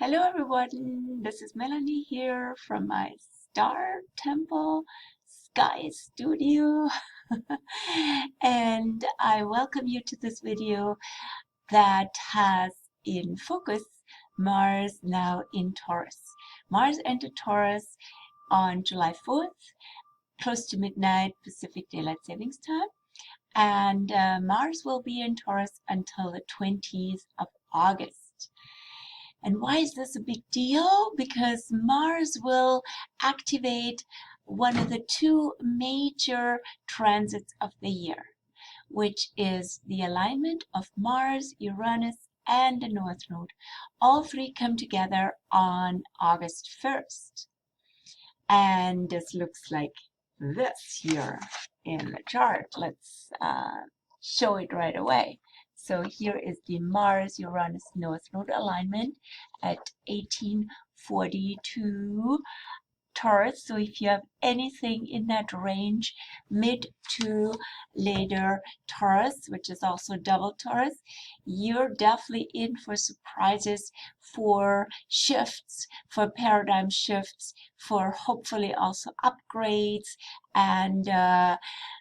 Hello everyone, this is Melanie here from my Star Temple Sky Studio and I welcome you to this video that has in focus Mars now in Taurus. Mars entered Taurus on July 4th, close to midnight Pacific Daylight Savings Time, and Mars will be in Taurus until the 20th of August. And why is this a big deal? Because Mars will activate one of the two major transits of the year, which is the alignment of Mars, Uranus, and the North Node. All three come together on August 1st. And this looks like this here in the chart. Let's show it right away. So here is the Mars-Uranus North Node alignment at 1842 Taurus. So if you have anything in that range, mid to later Taurus, which is also double Taurus, you're definitely in for surprises, for shifts, for paradigm shifts, for hopefully also upgrades and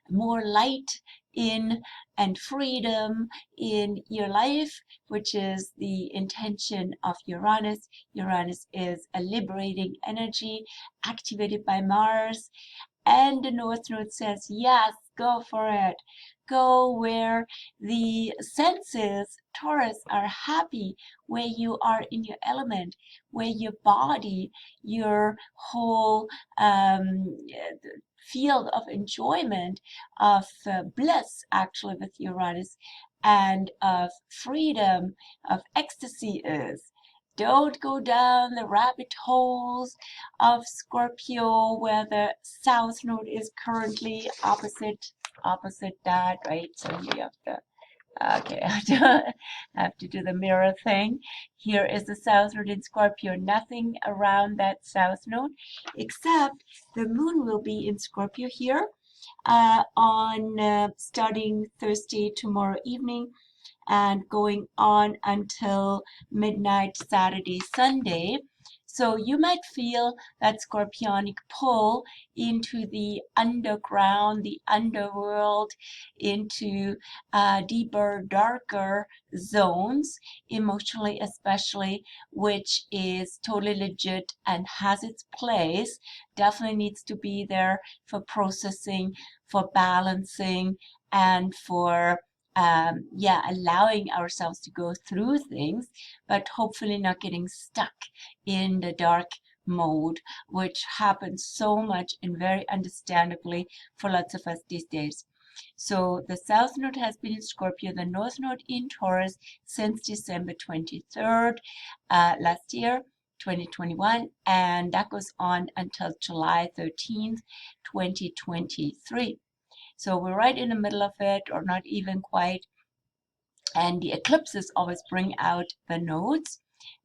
more light in and freedom in your life, which is the intention of Uranus. Uranus is a liberating energy activated by Mars, and the North Node says, yes, go for it. Go where the senses, Taurus, are happy, where you are in your element, where your body, your whole field of enjoyment, of bliss, actually, with Uranus, and of freedom, of ecstasy is. Don't go down the rabbit holes of Scorpio, where the South Node is currently opposite that, right? So you have to, okay, I have to do the mirror thing. Here is the South Node in Scorpio. Nothing around that South Node, except the Moon will be in Scorpio here on starting Thursday, tomorrow evening, and going on until midnight Saturday, Sunday. So you might feel that scorpionic pull into the underground, the underworld, into deeper, darker zones, emotionally especially, which is totally legit and has its place. Definitely needs to be there for processing, for balancing, and for allowing ourselves to go through things, but hopefully not getting stuck in the dark mode, which happens so much and very understandably for lots of us these days. So the South Node has been in Scorpio, the North Node in Taurus since December 23rd last year, 2021, and that goes on until July 13th, 2023. So we're right in the middle of it, or not even quite. And the eclipses always bring out the nodes.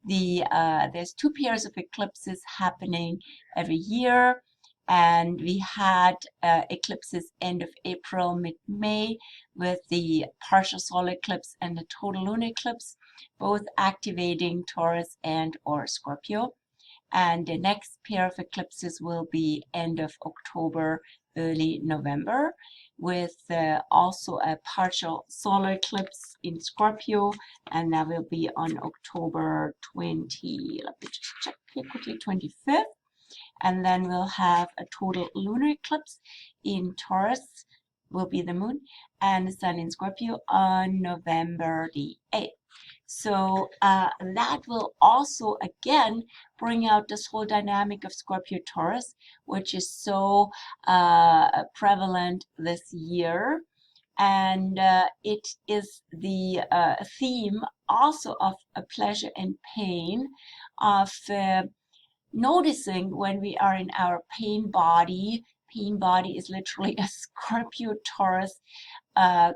There's two pairs of eclipses happening every year. And we had eclipses end of April, mid-May, with the partial solar eclipse and the total lunar eclipse, both activating Taurus and or Scorpio. And the next pair of eclipses will be end of October, early November, with also a partial solar eclipse in Scorpio, and that will be on October 20, let me just check here quickly, 25th. And then we'll have a total lunar eclipse in Taurus, will be the moon, and the sun in Scorpio on November the 8th. So that will also, again, bring out this whole dynamic of Scorpio-Taurus, which is so prevalent this year. And it is the theme also of pleasure and pain, of noticing when we are in our pain body. Pain body is literally a Scorpio-Taurus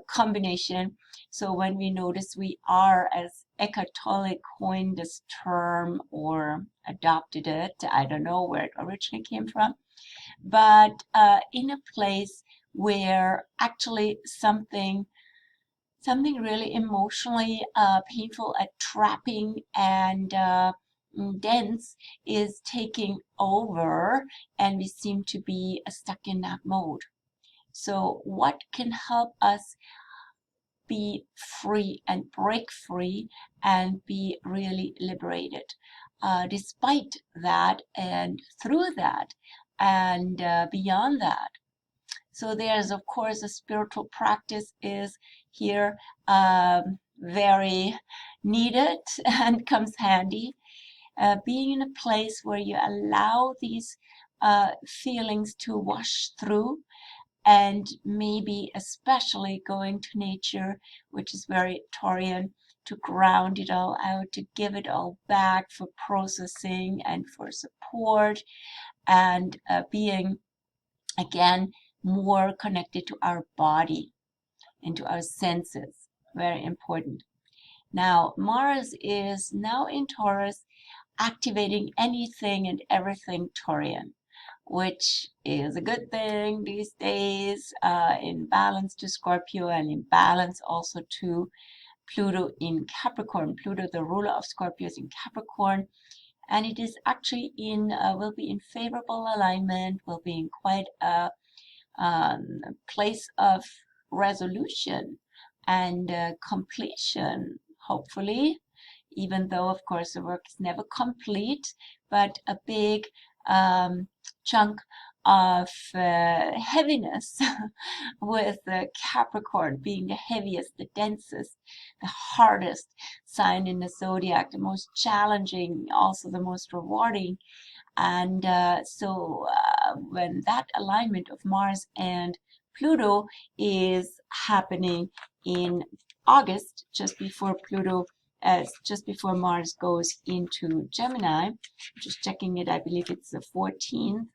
combination. So when we notice we are, as Eckhart Tolle coined this term or adopted it, I don't know where it originally came from, but in a place where actually something really emotionally painful, trapping, and dense is taking over, and we seem to be stuck in that mode. So what can help us be free and break free and be really liberated despite that and through that and beyond that? So there's, of course, a spiritual practice is here very needed and comes handy. Being in a place where you allow these feelings to wash through, and maybe especially going to nature, which is very Taurian, to ground it all out, to give it all back for processing and for support, and being again more connected to our body and to our senses. Very important. Now Mars is now in Taurus, activating anything and everything Taurian, which is a good thing these days, in balance to Scorpio and in balance also to Pluto in Capricorn. Pluto, the ruler of Scorpio, is in Capricorn, and it is actually in will be in favorable alignment, will be in quite a place of resolution and completion, hopefully, even though of course the work is never complete, but a big chunk of heaviness with Capricorn being the heaviest, the densest, the hardest sign in the zodiac, the most challenging, also the most rewarding. And so when that alignment of Mars and Pluto is happening in August, just before Mars goes into Gemini, just checking it, I believe it's the 14th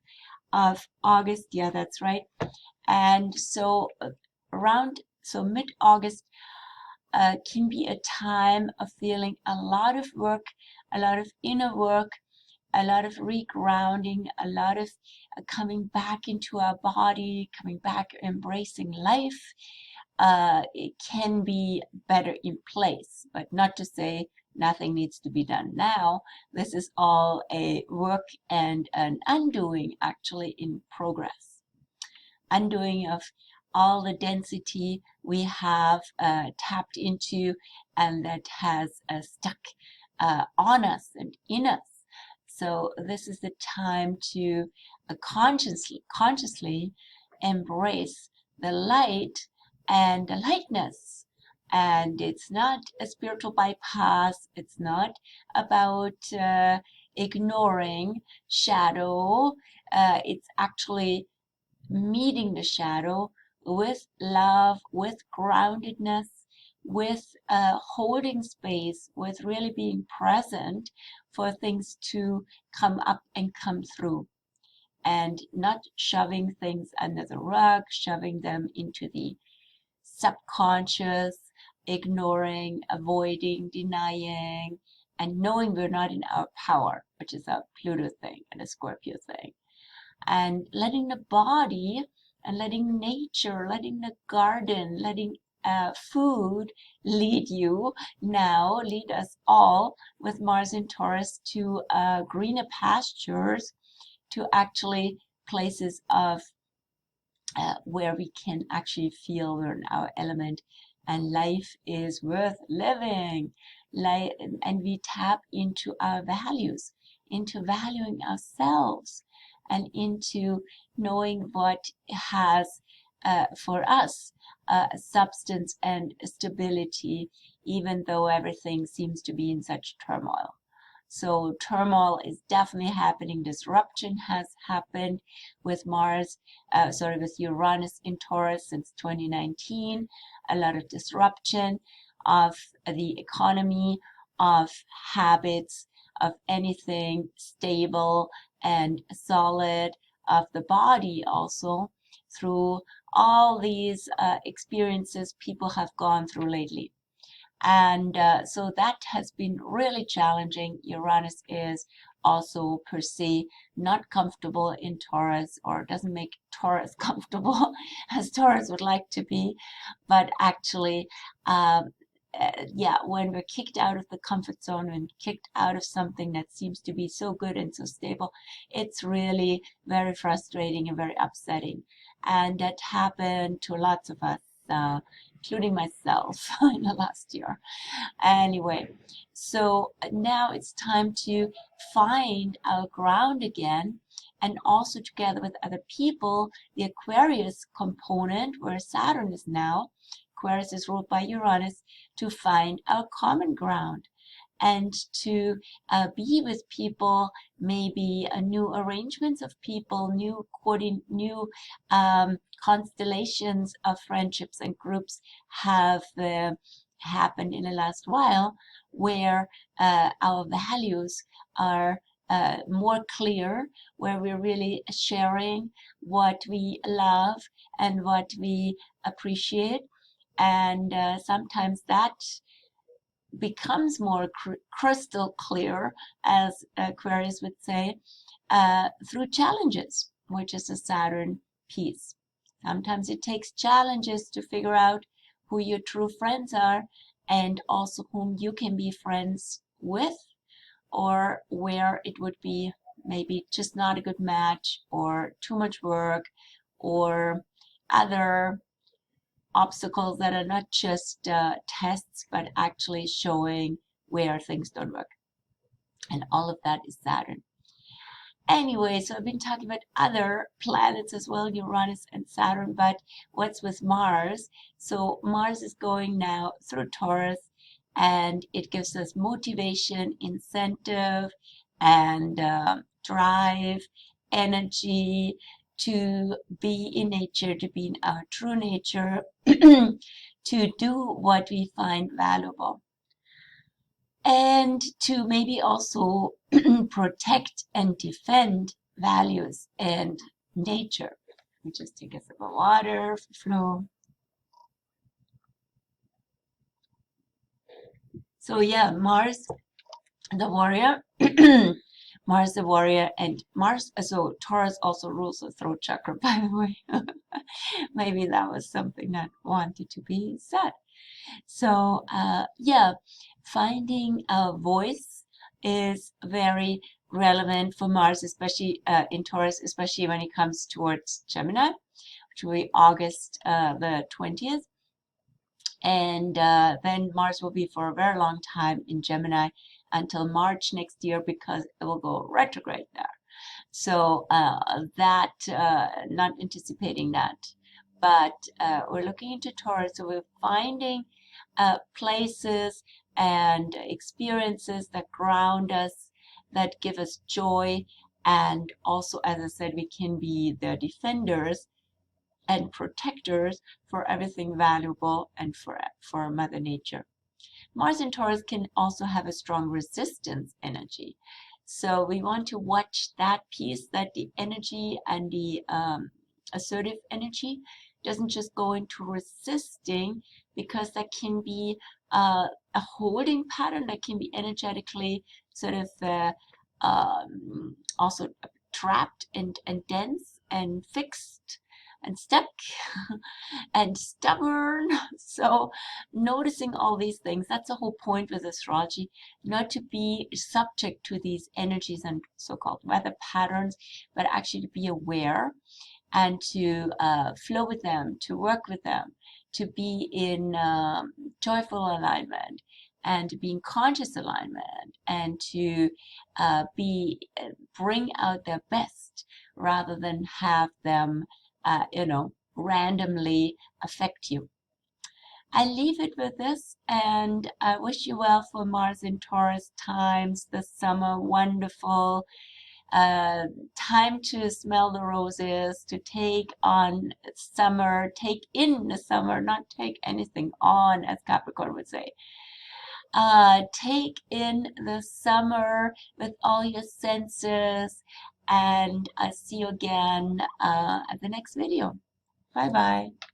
of August. Yeah, that's right. And so mid-August can be a time of feeling a lot of work, a lot of inner work, a lot of regrounding, a lot of coming back into our body, coming back, embracing life. It can be better in place, but not to say nothing needs to be done now. This is all a work and an undoing actually in progress. Undoing of all the density we have tapped into and that has stuck on us and in us. So this is the time to consciously embrace the light and the lightness. And it's not a spiritual bypass. It's not about ignoring shadow. It's actually meeting the shadow with love, with groundedness, with holding space, with really being present for things to come up and come through, and not shoving things under the rug, shoving them into the subconscious, ignoring, avoiding, denying, and knowing we're not in our power, which is a Pluto thing and a Scorpio thing. And letting the body and letting nature, letting the garden, letting food lead you now, lead us all with Mars in Taurus to greener pastures, to actually places of where we can actually feel we're in our element and life is worth living. And we tap into our values, into valuing ourselves, and into knowing what has for us substance and stability, even though everything seems to be in such turmoil. So turmoil is definitely happening. Disruption has happened with with Uranus in Taurus since 2019. A lot of disruption of the economy, of habits, of anything stable and solid, of the body also, through all these experiences people have gone through lately. And so that has been really challenging. Uranus is also per se not comfortable in Taurus, or doesn't make Taurus comfortable as Taurus would like to be, but actually yeah, when we're kicked out of the comfort zone and kicked out of something that seems to be so good and so stable, it's really very frustrating and very upsetting. And that happened to lots of us, including myself, in the last year. Anyway, so now it's time to find our ground again, and also together with other people, the Aquarius component, where Saturn is now. Aquarius is ruled by Uranus, to find our common ground and to be with people, maybe new arrangements of people, new constellations of friendships and groups have happened in the last while, where our values are more clear, where we're really sharing what we love and what we appreciate. And sometimes that becomes more crystal clear, as Aquarius would say, through challenges, which is a Saturn piece. Sometimes it takes challenges to figure out who your true friends are, and also whom you can be friends with, or where it would be maybe just not a good match, or too much work, or other obstacles that are not just tests, but actually showing where things don't work. And all of that is Saturn. Anyway, so I've been talking about other planets as well, Uranus and Saturn, but what's with Mars? So Mars is going now through Taurus, and it gives us motivation, incentive, and drive, energy, to be in nature, to be in our true nature, to do what we find valuable, and to maybe also protect and defend values and nature. Let me just take a sip of water for flow. So yeah, Mars, the warrior, Mars the warrior, and Mars, so Taurus also rules the throat chakra, by the way. Maybe that was something that wanted to be said. So yeah, finding a voice is very relevant for Mars, especially in Taurus, especially when it comes towards Gemini, which will be August the 20th. And then Mars will be for a very long time in Gemini until March next year, because it will go retrograde there. So that, not anticipating that, but we're looking into Taurus, so we're finding places and experiences that ground us, that give us joy, and also, as I said, we can be the defenders and protectors for everything valuable and for Mother Nature. Mars in Taurus can also have a strong resistance energy. So we want to watch that piece, that the energy and the assertive energy doesn't just go into resisting, because that can be a holding pattern that can be energetically sort of also trapped and dense and fixed and stuck and stubborn. So noticing all these things, that's the whole point with astrology, not to be subject to these energies and so-called weather patterns, but actually to be aware and to flow with them, to work with them, to be in joyful alignment, and to be in conscious alignment, and to bring out their best, rather than have them randomly affect you. I leave it with this, and I wish you well for Mars in Taurus times this summer. Wonderful time to smell the roses, to take on summer, take in the summer, not take anything on, as Capricorn would say. Take in the summer with all your senses, and I'll see you again at the next video. Bye bye.